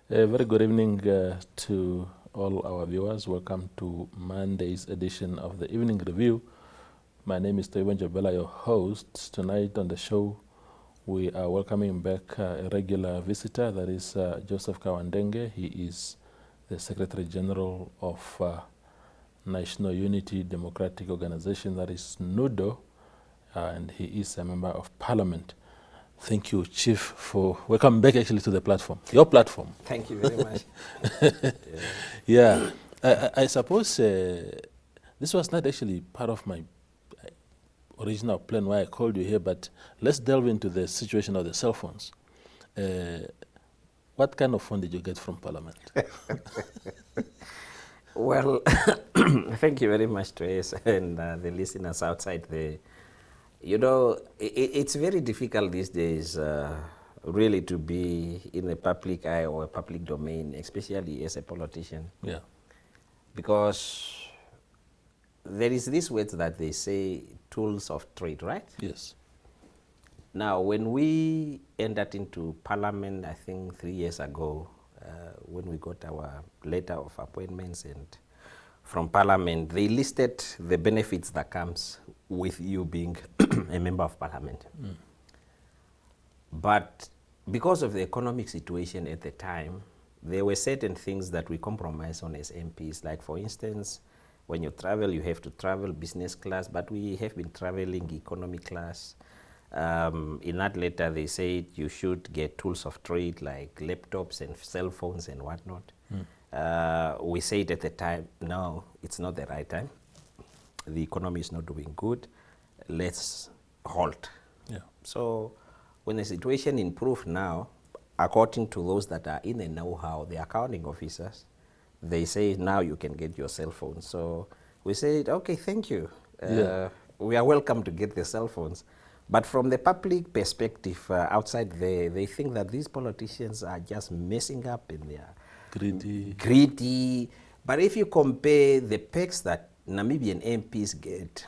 A very good evening to all our viewers. Welcome to Monday's edition of the Evening Review. My name is Dr Job Amupanda, your host. Tonight on the show, we are welcoming back a regular visitor, that is Joseph Kauandenge. He is the Secretary General of National Unity Democratic Organization, that is Nudo, and he is a member of Parliament. Thank you, Chief, for welcome back actually to the platform, your platform. Thank you very much. Yeah, I suppose this was not actually part of my original plan why I called you here, but let's delve into the situation of the cell phones. What kind of phone did you get from Parliament? Well, thank you very much, Trace, and the listeners outside there. You know, it's very difficult these days really to be in a public eye or a public domain, especially as a politician. Yeah. Because there is this word that they say, tools of trade, right? Yes. Now, when we entered into Parliament, I think 3 years ago, when we got our letter of appointments and from Parliament, they listed the benefits that comes with you being a member of Parliament. Mm. But because of the economic situation at the time, there were certain things that we compromised on as MPs. Like, for instance, when you travel, you have to travel business class, but we have been traveling economy class. In that letter, they said you should get tools of trade like laptops and cell phones and whatnot. Mm. We said at the time, no, it's not the right time. The economy is not doing good. Let's halt. Yeah. So when the situation improved now, according to those that are in the know-how, the accounting officers, they say now you can get your cell phone. So we said, okay, thank you. We are welcome to get the cell phones. But from the public perspective outside there, they think that these politicians are just messing up in their greedy. But if you compare the perks that Namibian MPs get,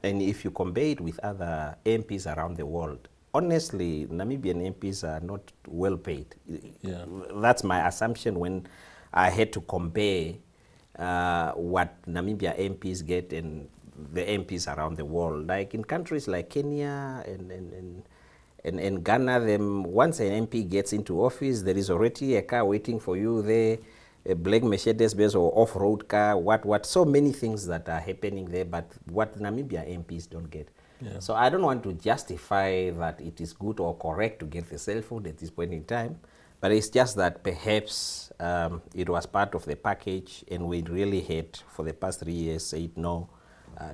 and if you compare it with other MPs around the world, honestly, Namibian MPs are not well paid. Yeah. That's my assumption when I had to compare what Namibia MPs get and the MPs around the world. Like in countries like Kenya and Ghana, once an MP gets into office, there is already a car waiting for you there, a black Mercedes-Benz or off-road car, what, so many things that are happening there, but what Namibia MPs don't get. Yeah. So I don't want to justify that it is good or correct to get the cell phone at this point in time, but it's just that perhaps it was part of the package and we really had, for the past 3 years, said no,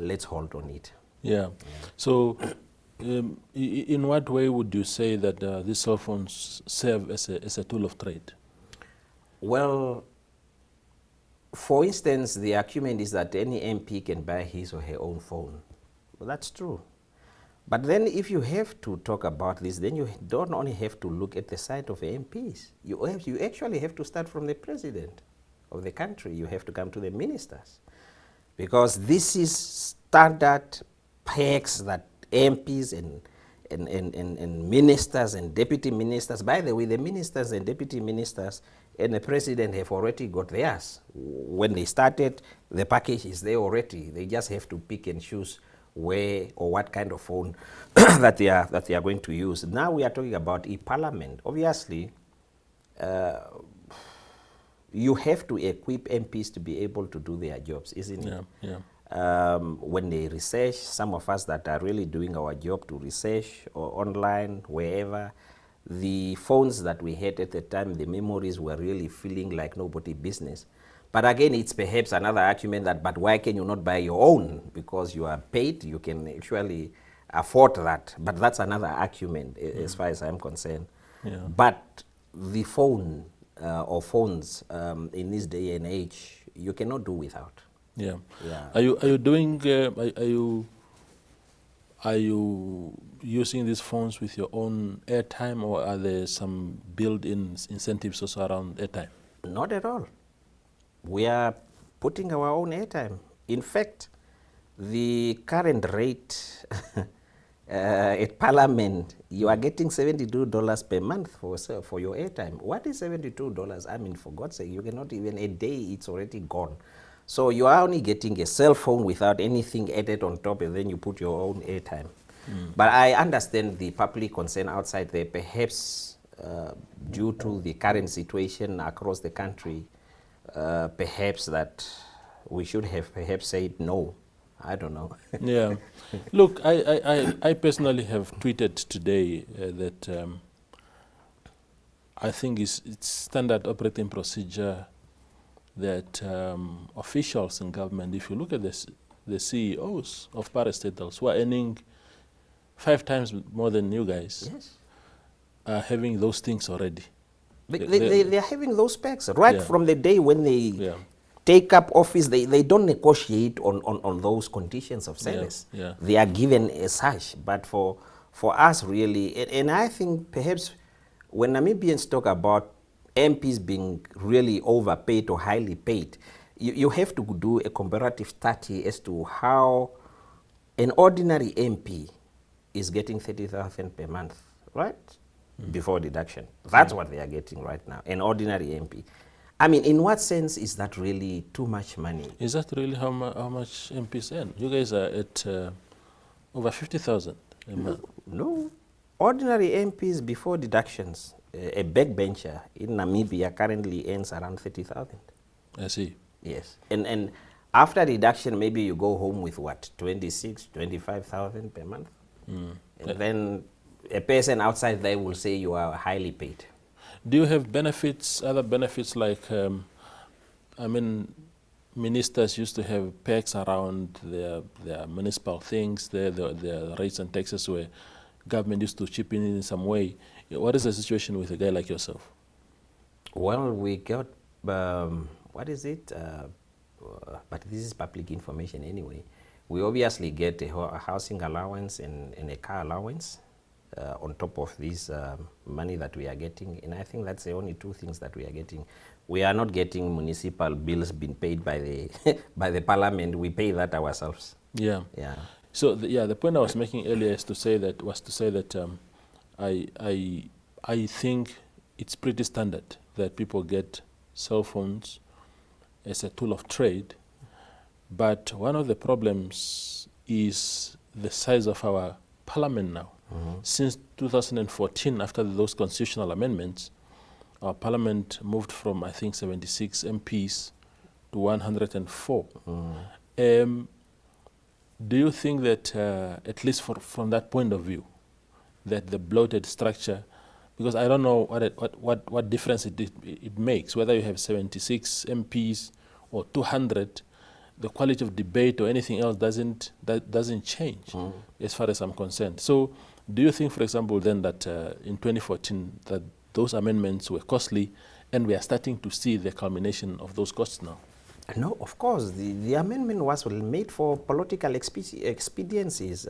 let's hold on it. Yeah. So in what way would you say that these cell phones serve as a tool of trade? Well, for instance, the argument is that any MP can buy his or her own phone. Well, that's true. But then if you have to talk about this, then you don't only have to look at the side of the MPs. You actually have to start from the president of the country. You have to come to the ministers. Because this is standard perks that MPs and ministers and deputy ministers, by the way, the ministers and deputy ministers and the president have already got theirs. When they started, the package is there already. They just have to pick and choose where or what kind of phone that they are going to use. Now we are talking about e-parliament. Obviously, you have to equip MPs to be able to do their jobs, isn't it? Yeah. When they research, some of us that are really doing our job to research or online, wherever, the phones that we had at the time, the memories were really feeling like nobody business. But again, it's perhaps another argument that, but why can you not buy your own? Because you are paid, you can actually afford that. But that's another argument as far as I'm concerned. Yeah. But the phone or phones in this day and age, you cannot do without. Yeah. Yeah. Are you doing? Are you using these phones with your own airtime, or are there some built-in incentives also around airtime? Not at all. We are putting our own airtime. In fact, the current rate at Parliament, you are getting $72 per month for your airtime. What is $72? I mean, for God's sake, you cannot even a day, it's already gone. So you are only getting a cell phone without anything added on top, and then you put your own airtime. But I understand the public concern outside there, perhaps due to the current situation across the country, perhaps that we should have perhaps said no. I don't know. Yeah. Look, I personally have tweeted today that I think it's standard operating procedure that officials in government, if you look at the CEOs of parastatals who are earning 5 times more than you guys, Yes. are having those things already. They are having those specs right from the day when they take up office. They don't negotiate on those conditions of service. Yeah. They are given as such. But for us, really, and I think perhaps when Namibians talk about MPs being really overpaid or highly paid, you have to do a comparative study as to how an ordinary MP is getting 30,000 per month, right? Before deduction. That's what they are getting right now, an ordinary MP. I mean, in what sense is that really too much money? Is that really how much MPs earn? You guys are at over 50,000 a month. No. Ordinary MPs before deductions, a backbencher in Namibia currently earns around 30,000. I see. Yes. And after deduction, maybe you go home with what, 26, 25,000 per month? And then a person outside there will say you are highly paid. Do you have benefits, other benefits like, I mean, ministers used to have perks around their municipal things, their rates and taxes where government used to chip in some way. What is the situation with a guy like yourself? Well, we got, what is it? But this is public information anyway. We obviously get a housing allowance and a car allowance on top of this money that we are getting. And I think that's the only 2 things that we are getting. We are not getting municipal bills being paid by the by the parliament. We pay that ourselves. Yeah. Yeah. So the point I was making earlier is to say that I think it's pretty standard that people get cell phones as a tool of trade, but one of the problems is the size of our parliament now. Since 2014, after those constitutional amendments, our parliament moved from, I think, 76 MPs to 104. Do you think that, at least from that point of view, that the bloated structure, because I don't know what difference it makes, whether you have 76 MPs or 200, the quality of debate or anything else doesn't change as far as I'm concerned. So do you think, for example, then that in 2014 that those amendments were costly and we are starting to see the culmination of those costs now? No, of course. The amendment was made for political expediencies,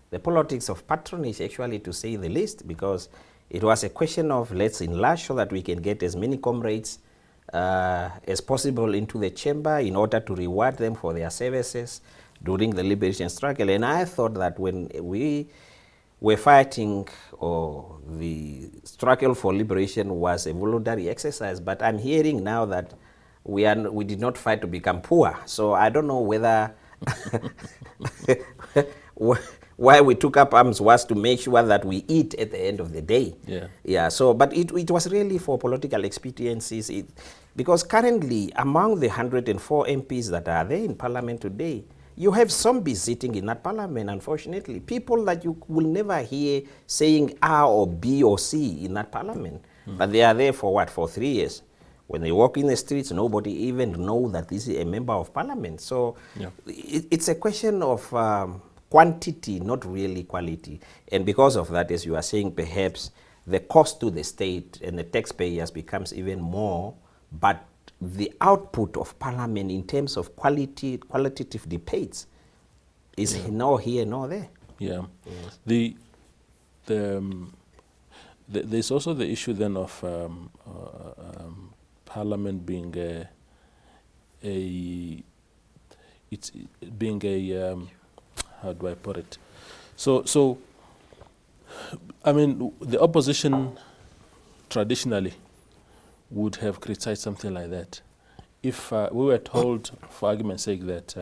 the politics of patronage, actually, to say the least, because it was a question of let's enlarge so that we can get as many comrades as possible into the chamber in order to reward them for their services during the liberation struggle. And I thought that when we were fighting, or the struggle for liberation was a voluntary exercise, but I'm hearing now that we did not fight to become poor. So I don't know whether why we took up arms was to make sure that we eat at the end of the day. Yeah. So, but it was really for political expediencies. Because currently, among the 104 MPs that are there in Parliament today, you have zombies sitting in that Parliament, unfortunately. People that you will never hear saying A or B or C in that Parliament. But they are there for what? For 3 years. When they walk in the streets, nobody even know that this is a member of Parliament. So it's a question of quantity, not really quality. And because of that, as you are saying, perhaps the cost to the state and the taxpayers becomes even more, but the output of Parliament in terms of qualitative debates is nor here nor there. Yeah. Yes. There's also the issue then of Parliament being how do I put it? So I mean, the opposition traditionally would have criticized something like that. If we were told, for argument's sake, that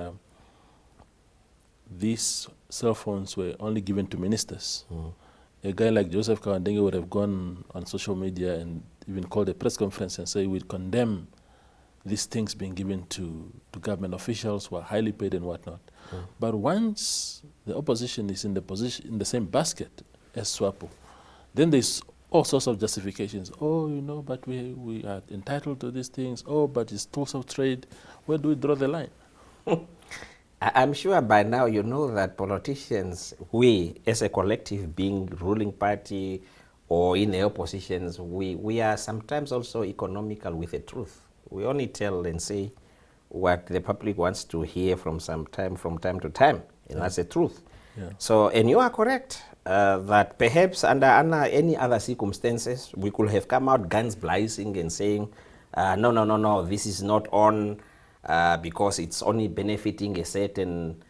these cell phones were only given to ministers, a guy like Joseph Kauandenge would have gone on social media and even called a press conference and say we'd condemn these things being given to government officials who are highly paid and whatnot. But once the opposition is in the same basket as Swapo, then there's all sorts of justifications. Oh, but we are entitled to these things. Oh, but it's tools of trade. Where do we draw the line? I'm sure by now you know that politicians, we as a collective being ruling party or in the oppositions, we are sometimes also economical with the truth. We only tell and say what the public wants to hear from time to time, and that's the truth. Yeah. So, and you are correct that perhaps under any other circumstances, we could have come out guns blazing and saying, no, this is not on because it's only benefiting a certain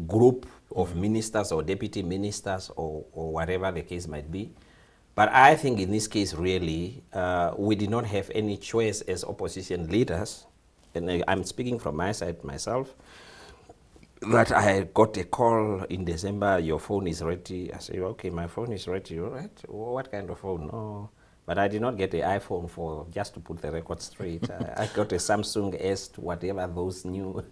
group of ministers or deputy ministers or whatever the case might be. But I think in this case, really, we did not have any choice as opposition leaders, and I'm speaking from my side myself, that I got a call in December, your phone is ready. I said, okay, my phone is ready, all right. What kind of phone? No. But I did not get the iPhone just to put the record straight. I got a Samsung S, whatever those new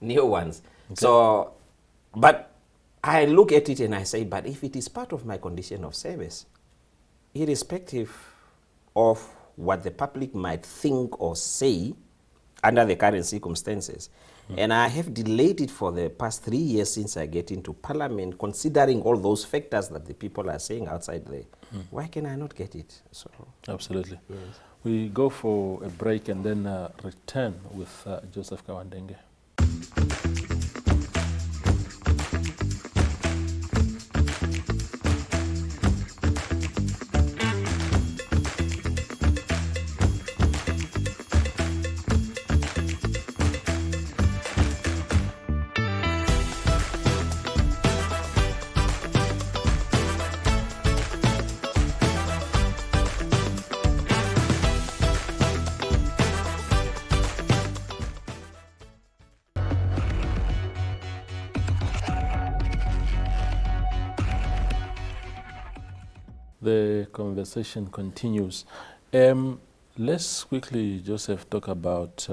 new ones. Okay. So, but I look at it and I say, but if it is part of my condition of service, irrespective of what the public might think or say under the current circumstances, and I have delayed it for the past 3 years since I get into Parliament, considering all those factors that the people are saying outside there, why can I not get it? So, absolutely. Yes. We go for a break and then return with Joseph Kauandenge. The conversation continues. Let's quickly, Joseph, talk about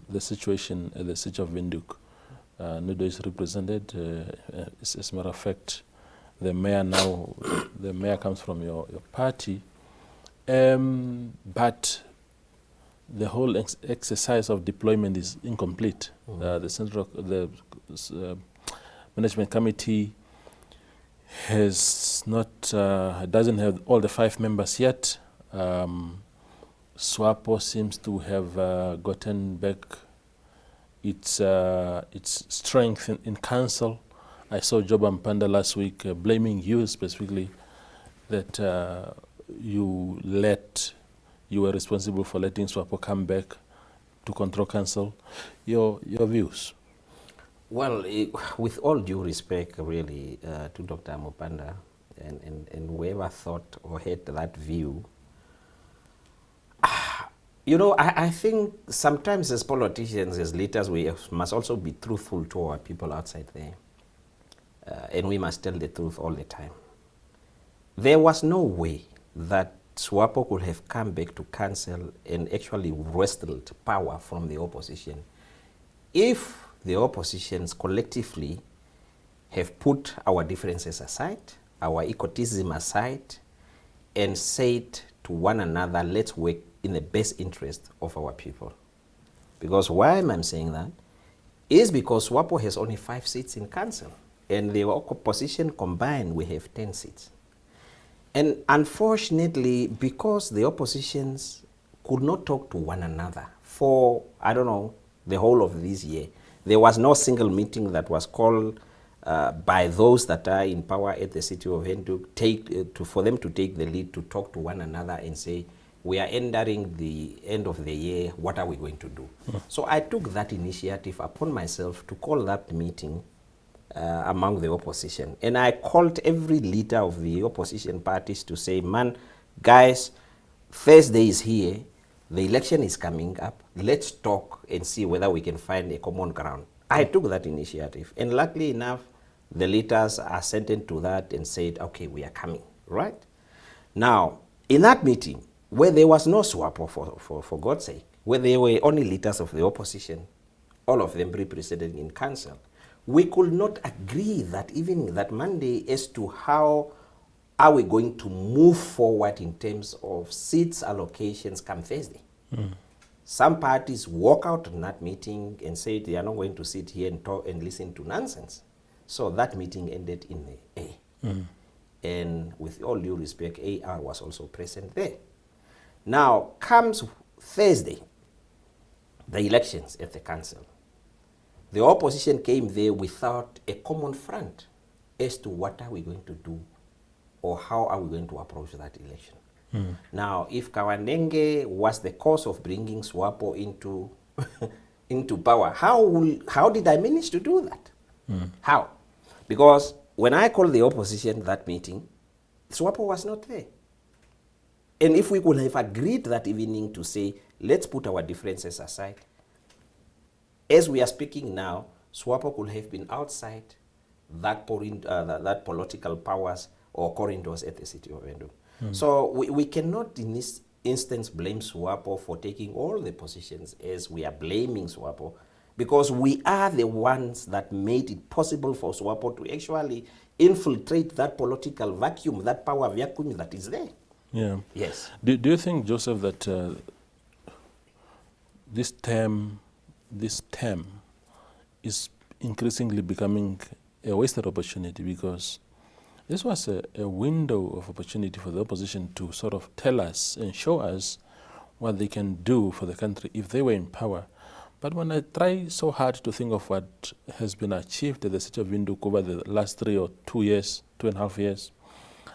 the situation at the siege of Windhoek. Nudo is represented. As a matter of fact, the mayor comes from your party. But the whole exercise of deployment is incomplete. The management committee doesn't have all the 5 members yet. Swapo seems to have gotten back its strength in council. I saw Job Amupanda last week blaming you specifically that you were responsible for letting Swapo come back to control council. Your views? Well, with all due respect, really, to Dr. Amupanda and whoever thought or had that view, I think sometimes as politicians, as leaders, we must also be truthful to our people outside there. And we must tell the truth all the time. There was no way that Swapo could have come back to council and actually wrestled power from the opposition if the oppositions collectively have put our differences aside, our egotism aside, and said to one another, let's work in the best interest of our people. Because why am I saying that? Is because Swapo has only 5 seats in council, and the opposition combined, we have 10 seats. And unfortunately, because the oppositions could not talk to one another for, the whole of this year, there was no single meeting that was called by those that are in power at the city of Windhoek for them to take the lead to talk to one another and say, we are entering the end of the year, what are we going to do? So I took that initiative upon myself to call that meeting among the opposition. And I called every leader of the opposition parties to say, man, guys, Thursday is here, the election is coming up, let's talk and see whether we can find a common ground. I took that initiative, and luckily enough, the leaders assented to that and said, okay, we are coming, right? Now, in that meeting, where there was no Swapo, for God's sake, where there were only leaders of the opposition, all of them represented in council, we could not agree that even that Monday as to how are we going to move forward in terms of seats allocations come Thursday. Some parties walk out on that meeting and say they are not going to sit here and talk and listen to nonsense. So that meeting ended in the A. And with all due respect, AR was also present there. Now comes Thursday, the elections at the council. The opposition came there without a common front as to what are we going to do or how are we going to approach that election. Now, if Kauandenge was the cause of bringing Swapo into, into power, how did I manage to do that? How? Because when I called the opposition that meeting, Swapo was not there. And if we could have agreed that evening to say, let's put our differences aside, as we are speaking now, Swapo could have been outside that, that political powers or corridors at the city of Windhoek. So we cannot in this instance blame Swapo for taking all the positions as we are blaming Swapo, because we are the ones that made it possible for Swapo to actually infiltrate that political vacuum, that power vacuum that is there. Yeah. Yes. Do you think, Joseph, that this term is increasingly becoming a wasted opportunity, because this was a window of opportunity for the opposition to sort of tell us and show us what they can do for the country if they were in power. But when I try so hard to think of what has been achieved at the city of Windhoek over the last 2.5 years,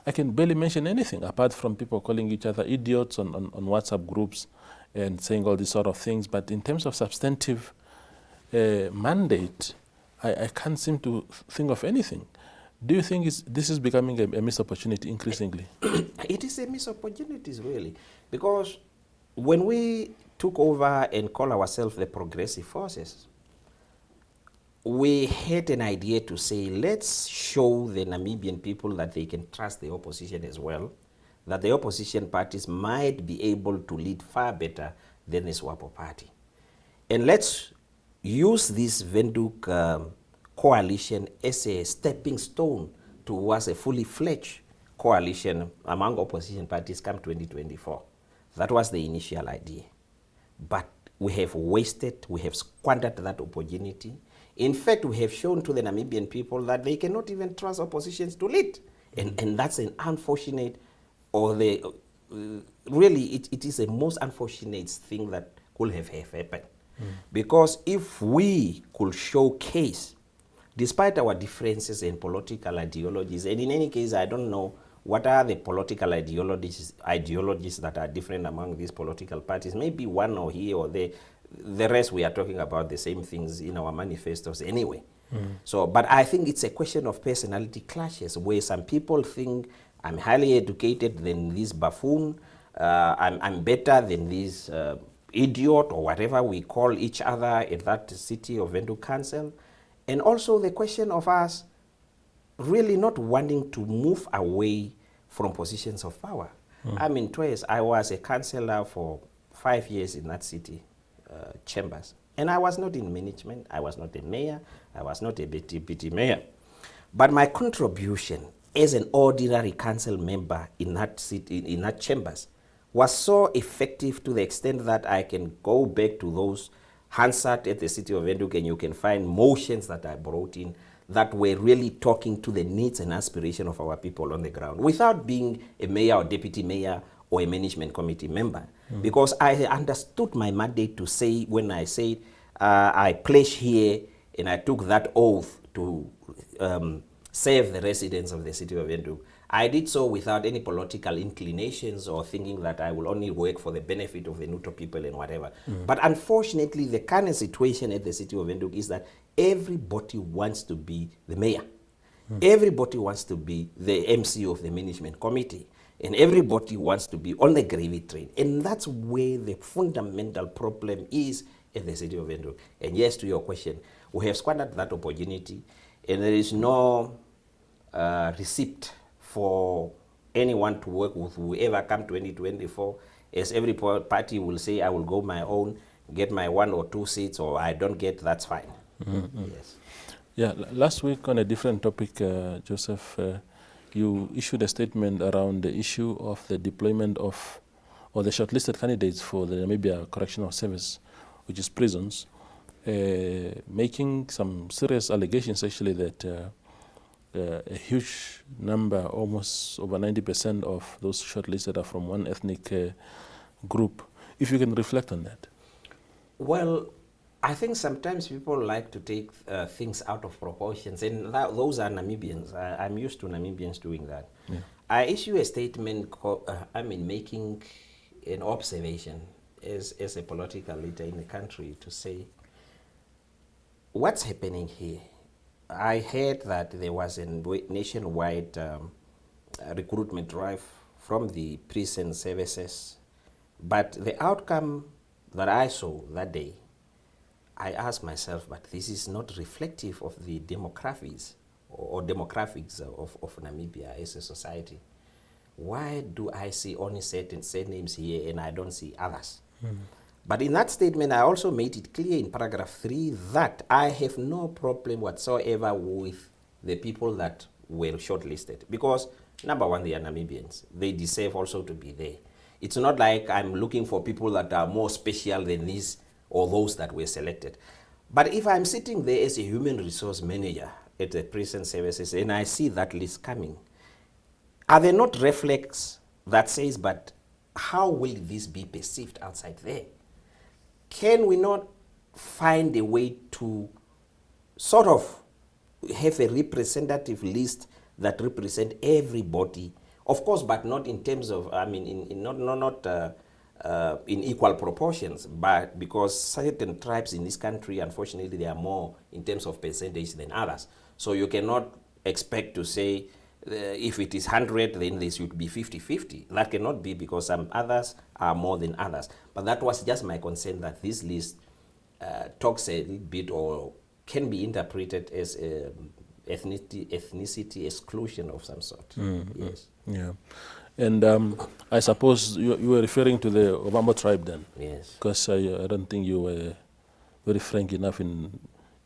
I can barely mention anything apart from people calling each other idiots on WhatsApp groups and saying all these sort of things. But in terms of substantive mandate, I can't seem to think of anything. Do you think this is becoming a missed opportunity increasingly? It is a missed opportunity, really, because when we took over and call ourselves the progressive forces, we had an idea to say, let's show the Namibian people that they can trust the opposition as well, that the opposition parties might be able to lead far better than the Swapo party. And let's use this Windhoek coalition as a stepping stone towards a fully fledged coalition among opposition parties come 2024. That was the initial idea. But we have wasted, we have squandered that opportunity. In fact, we have shown to the Namibian people that they cannot even trust oppositions to lead. And that's an unfortunate, or really it is a most unfortunate thing that could have happened. Because if we could showcase, despite our differences in political ideologies, and in any case, I don't know what are the political ideologies that are different among these political parties, maybe one or here or there. The rest, we are talking about the same things in our manifestos anyway. So, but I think it's a question of personality clashes, where some people think I'm highly educated than this buffoon, I'm better than this idiot, or whatever we call each other at that city of Windhoek Council. And also the question of us really not wanting to move away from positions of power. I mean, twice I was a councillor for 5 years in that city chambers. And I was not in management, I was not a mayor, I was not a deputy mayor. But my contribution as an ordinary council member in that city, in that chambers, was so effective to the extent that I can go back to those Hansard at the city of Windhoek, and you can find motions that I brought in that were really talking to the needs and aspirations of our people on the ground, without being a mayor or deputy mayor or a management committee member. Because I understood my mandate to say, when I said, I pledge here, and I took that oath to serve the residents of the city of Windhoek, I did so without any political inclinations or thinking that I will only work for the benefit of the Nudo people and whatever. But unfortunately, the current situation at the city of Windhoek is that everybody wants to be the mayor. Everybody wants to be the MC of the management committee. And everybody wants to be on the gravy train. And that's where the fundamental problem is in the city of Windhoek. And yes, to your question, we have squandered that opportunity, and there is no receipt for anyone to work with whoever come 2024, as every party will say, I will go my own, get my 1 or 2 seats, or I don't get, that's fine. Yes. Yeah, last week on a different topic, Joseph, you issued a statement around the issue of the deployment of, or the shortlisted candidates for the Namibia Correctional Service, which is prisons, making some serious allegations actually that a huge number, almost over 90% of those shortlisted are from one ethnic group. If you can reflect on that. Well, I think sometimes people like to take things out of proportions, and those are Namibians. I'm used to Namibians doing that. Yeah. I issue a statement, making an observation as a political leader in the country to say, what's happening here? I heard that there was a nationwide recruitment drive from the prison services, but the outcome that I saw that day, I asked myself, but this is not reflective of the demographics or demographics of Namibia as a society. Why do I see only certain names here and I don't see others? But in that statement, I also made it clear in paragraph 3 that I have no problem whatsoever with the people that were shortlisted. Because, number one, they are Namibians. They deserve also to be there. It's not like I'm looking for people that are more special than these or those that were selected. But if I'm sitting there as a human resource manager at the prison services and I see that list coming, are there not reflex that says, but how will this be perceived outside there? Can we not find a way to sort of have a representative list that represent everybody? Of course, but not in terms of, in equal proportions, but because certain tribes in this country, unfortunately, they are more in terms of percentage than others. So you cannot expect to say, if it is 100, then there should be 50-50. That cannot be, because some others are more than others. But that was just my concern, that this list talks a little bit, or can be interpreted as ethnicity exclusion of some sort. Yes. Yeah. And I suppose you were referring to the Ovambo tribe then? Yes. Because I don't think you were very frank enough in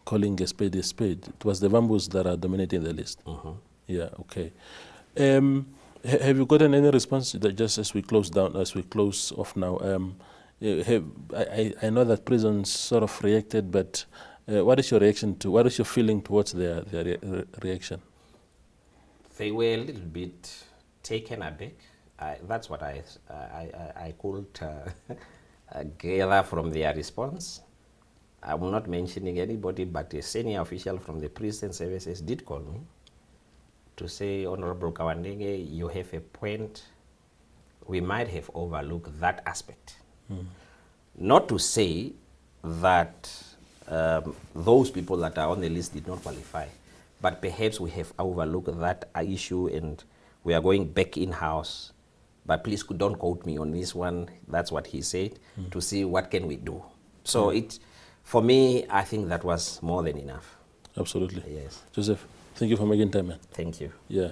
calling a spade a spade. It was the Vambos that are dominating the list. Yeah, okay. Have you gotten any response, that just as we close off now? I know that prisons sort of reacted, but what is your feeling towards their reaction? They were a little bit taken aback. That's what I could gather from their response. I'm not mentioning anybody, but a senior official from the prison services did call me to say, Honorable Kauandenge, you have a point. We might have overlooked that aspect. Not to say that those people that are on the list did not qualify, but perhaps we have overlooked that issue and we are going back in-house. But please don't quote me on this one. That's what he said, to see what can we do. So for me, I think that was more than enough. Absolutely. Yes. Joseph, thank you for making time, man. Thank you. Yeah.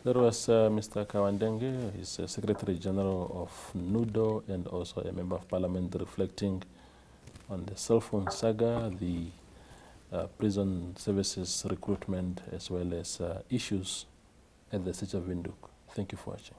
There was Mr. Kauandenge. He's Secretary General of Nudo and also a Member of Parliament, reflecting on the cell phone saga, the prison services recruitment, as well as issues at the city of Windhoek. Thank you for watching.